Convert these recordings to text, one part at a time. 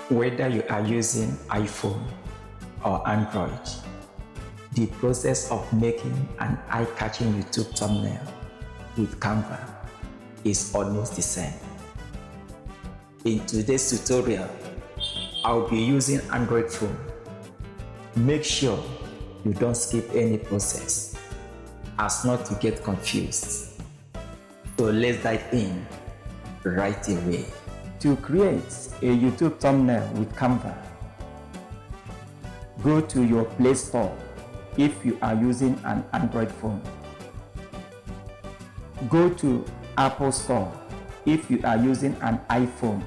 Whether you are using iPhone or Android, the process of making an eye-catching YouTube thumbnail with Canva is almost the same. In today's tutorial, I'll be using Android phone. Make sure you don't skip any process as not to get confused. So let's dive in right away. To create a YouTube thumbnail with Canva, go to your Play Store if you are using an Android phone. Go to Apple Store if you are using an iPhone.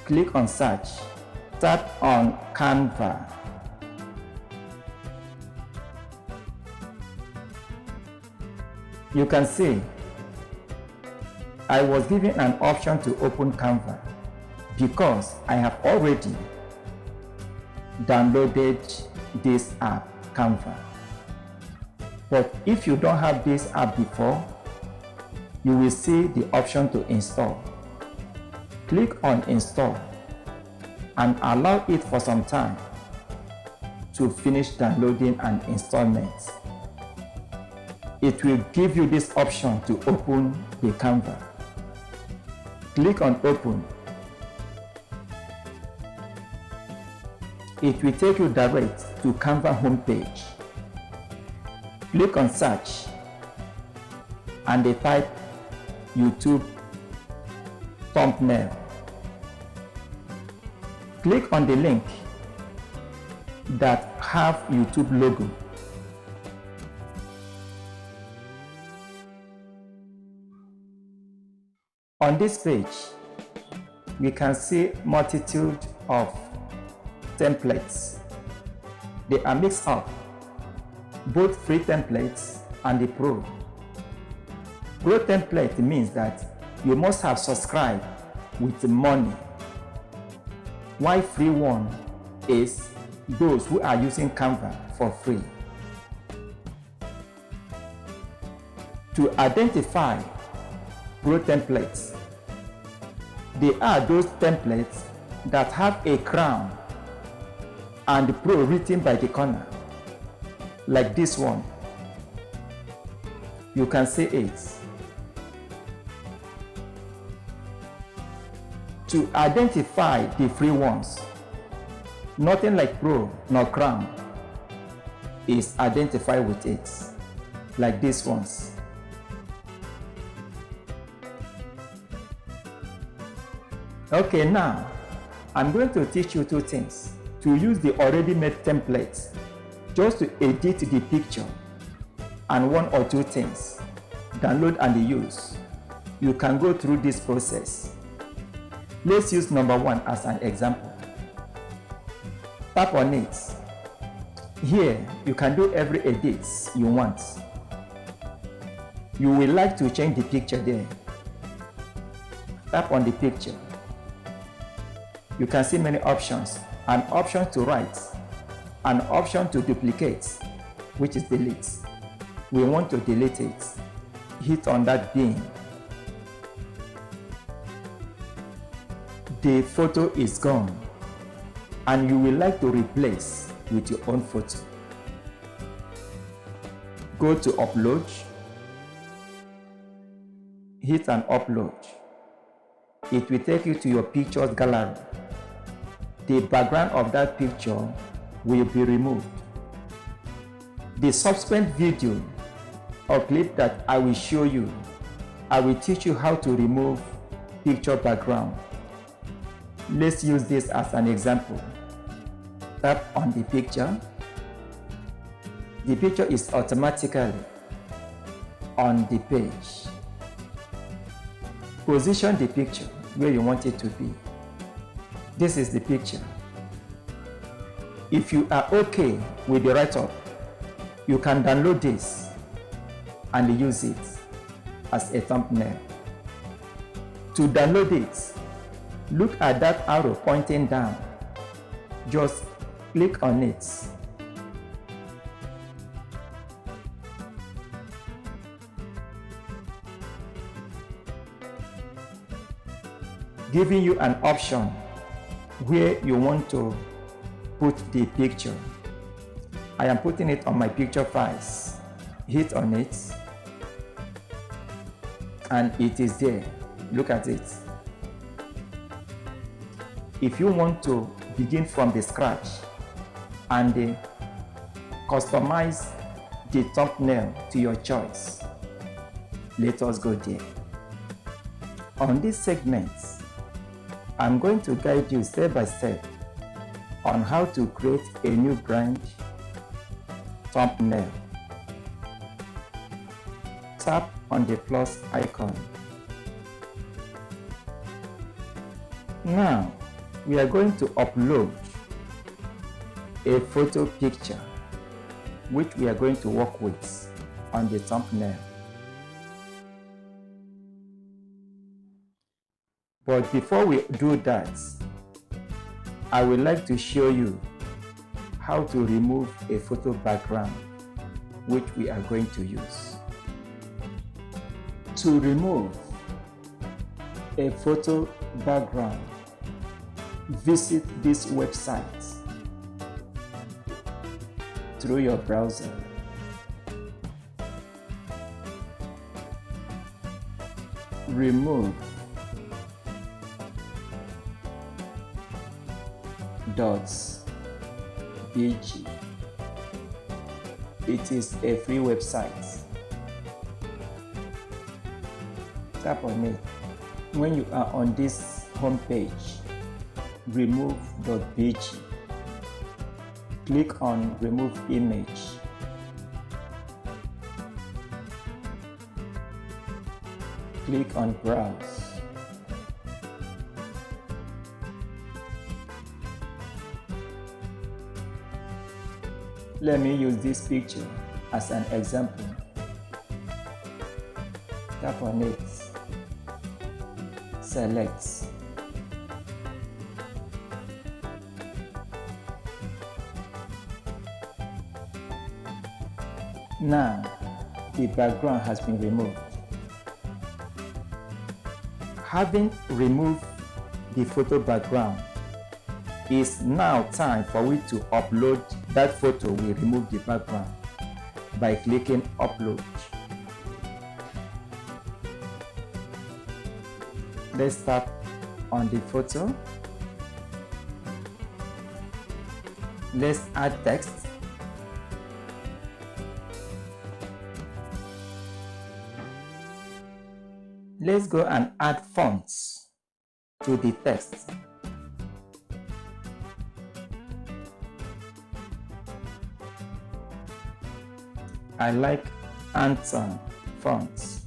Click on Search. Tap on Canva. You can see I was given an option to open Canva because I have already downloaded this app, Canva. But if you don't have this app before, you will see the option to install. Click on Install and allow it for some time to finish downloading and installment. It will give you this option to open the Canva. Click on Open. It will take you direct to Canva homepage. Click on Search and type YouTube thumbnail. Click on the link that have YouTube logo. On this page, we can see multitude of templates. They are mixed up, both free templates and the Pro. Pro template means that you must have subscribed with money, while free one is those who are using Canva for free. To identify Pro templates, they are those templates that have a crown and Pro written by the corner, like this one. You can see it. To identify the free ones, nothing like Pro nor crown is identified with it, like these ones. Okay, now I'm going to teach you two things. To use the already made templates just to edit the picture, and one or two things, download and use. You can go through this process. Let's use number one as an example. Tap on it. Here you can do every edit you want. You will like to change the picture there. Tap on the picture. You can see many options. An option to write, an option to duplicate, which is delete. We want to delete it. Hit on that bin. The photo is gone and you will like to replace with your own photo. Go to upload. Hit on upload. It will take you to your pictures gallery. The background of that picture will be removed. The subsequent video or clip that I will show you, I will teach you how to remove picture background. Let's use this as an example. Tap on the picture. The picture is automatically on the page. Position the picture where you want it to be. This is the picture. If you are okay with the write-up, you can download this and use it as a thumbnail. To download it, look at that arrow pointing down. Just click on it. giving you an option where you want to put the picture. I am putting it on my picture files. Hit on it and it is there. Look at it. If you want to begin from the scratch and customize the thumbnail to your choice, let us go there. On this segment, I'm going to guide you step by step on how to create a new brand thumbnail. Tap on the plus icon. Now, we are going to upload a photo picture which we are going to work with on the thumbnail. But before we do that, I would like to show you how to remove a photo background which we are going to use. To remove a photo background, visit this website through your browser. Remove .bg. It is a free website. Tap on it. When you are on this home page, remove.bg. Click on remove image. Click on browse. Let me use this picture as an example. Tap on it. Select. Now, the background has been removed. Having removed the photo background, it's now time for we to upload that photo we removed the background by clicking upload. Let's tap on the photo. Let's add text. Let's go and add fonts to the text. I like Anton fonts.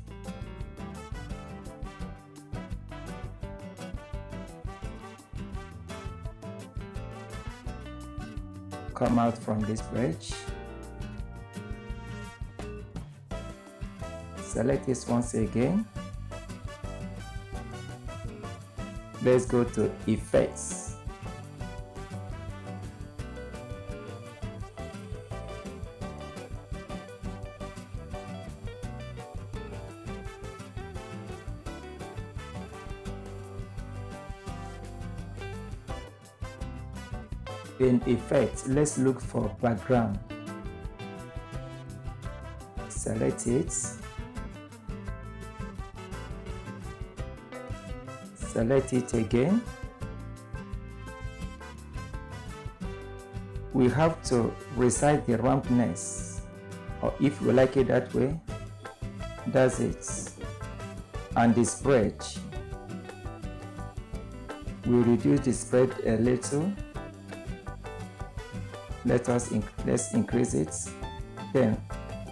Come out from this page. Select this once again. Let's go to Effects. In Effects, let's look for background. Select it. Select it again. We have to resize the roundness, or if you like it that way, that's it. And the spread, we reduce the spread a little. Let's increase it, then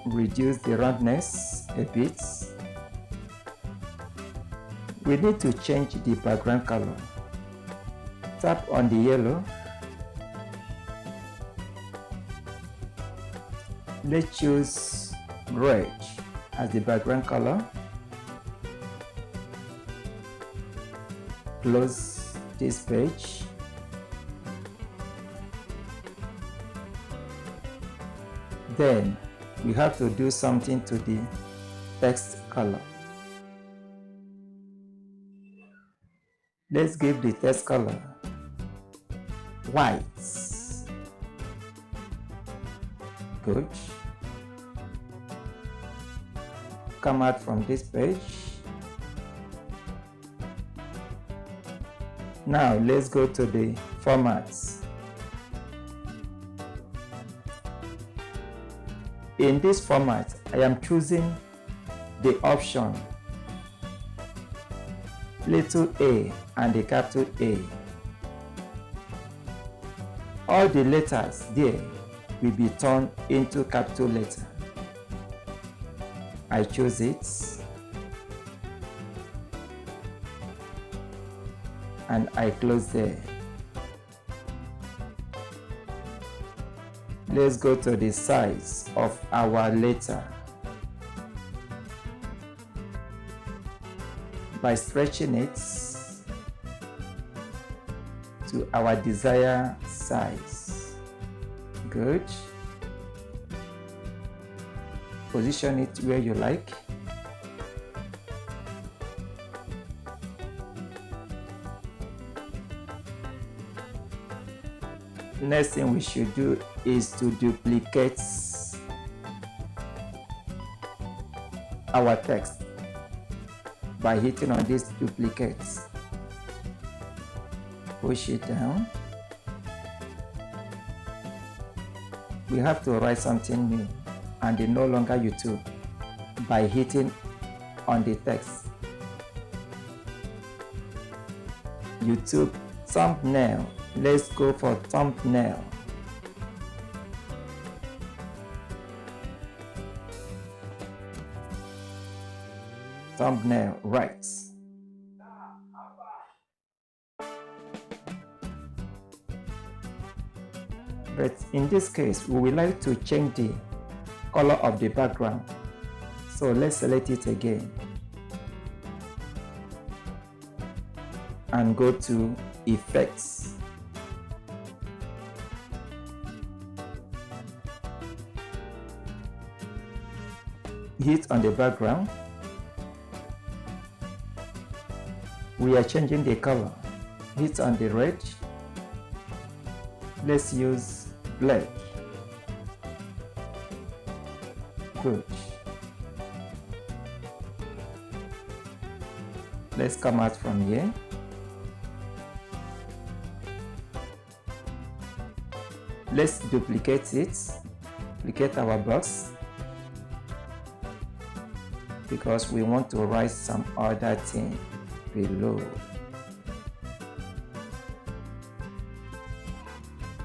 reduce the roundness a bit. We need to change the background color. Tap on the yellow. Let's choose red as the background color. Close this page. Then we have to do something to the text color. Let's give the text color white. Good. Come out from this page. Now let's go to the formats. In this format, I am choosing the option little a and the capital A. All the letters there will be turned into capital letter. I choose it and I close there. Let's go to the size of our letter. By stretching it to our desired size. Good. Position it where you like. Next thing we should do is to duplicate our text by hitting on this duplicate. Push it down. We have to write something new and no longer YouTube by hitting on the text. YouTube thumbnail. Let's go for thumbnail. Thumbnail, right. But in this case, we would like to change the color of the background. So let's select it again and go to Effects. Hit on the background. We are changing the color. Hit on the red. Let's use black. Good. Let's come out from here. Let's duplicate it. Duplicate our box because we want to write some other thing below.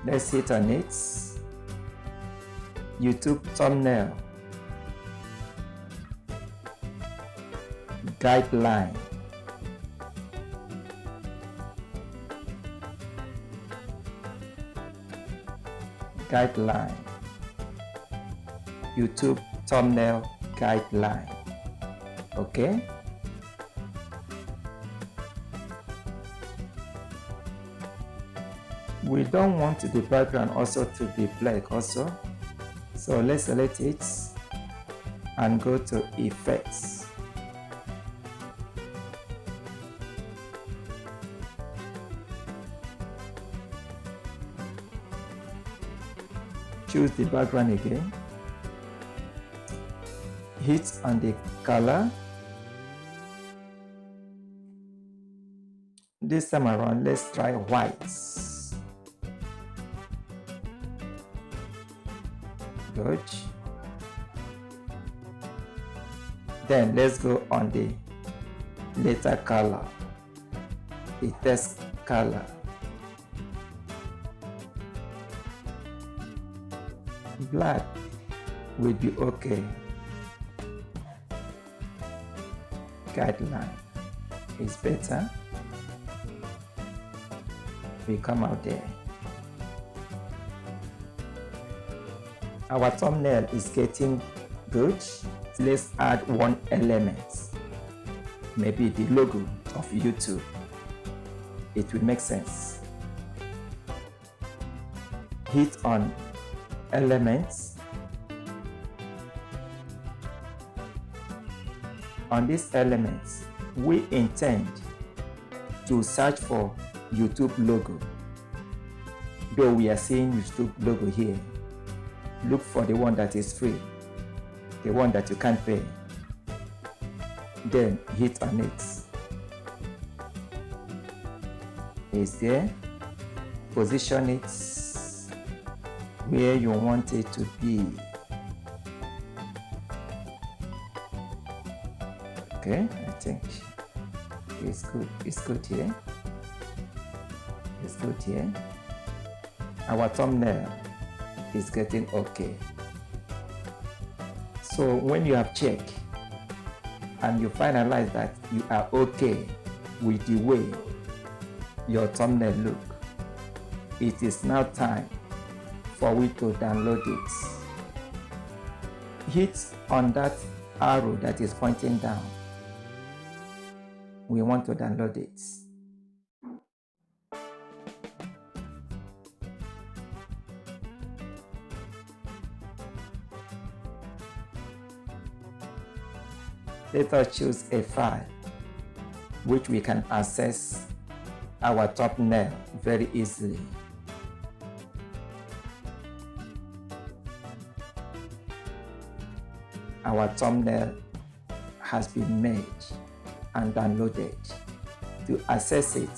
Let's hit on it. YouTube thumbnail. Guideline. Guideline. YouTube thumbnail guideline. Okay. We don't want the background also to be black also. So let's select it and go to Effects. Choose the background again. Hit on the color. This time around, let's try white. Good. Then let's go on the letter color, the text color. Black will be okay. Guideline is better. We come out there. Our thumbnail is getting good. Let's add one element, maybe the logo of YouTube. It will make sense. Hit on Elements. On these elements, we intend to search for YouTube logo. Though we are seeing YouTube logo here, look for the one that is free, the one that you can't pay. Then hit on it. It's there. Position it where you want it to be. Okay, I think it's good. It's good here. It's good here. Our thumbnail is getting okay. So when you have checked and you finalize that you are okay with the way your thumbnail look, it is now time for we to download it. Hit on that arrow that is pointing down. We want to download it. Let us choose a file which we can access our thumbnail very easily. Our thumbnail has been made and downloaded. To access it,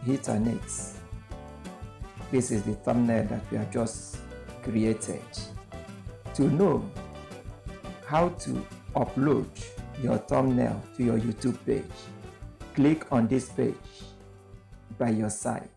hit on it. This is the thumbnail that we have just created. To know how to upload your thumbnail to your YouTube page, click on this page by your side.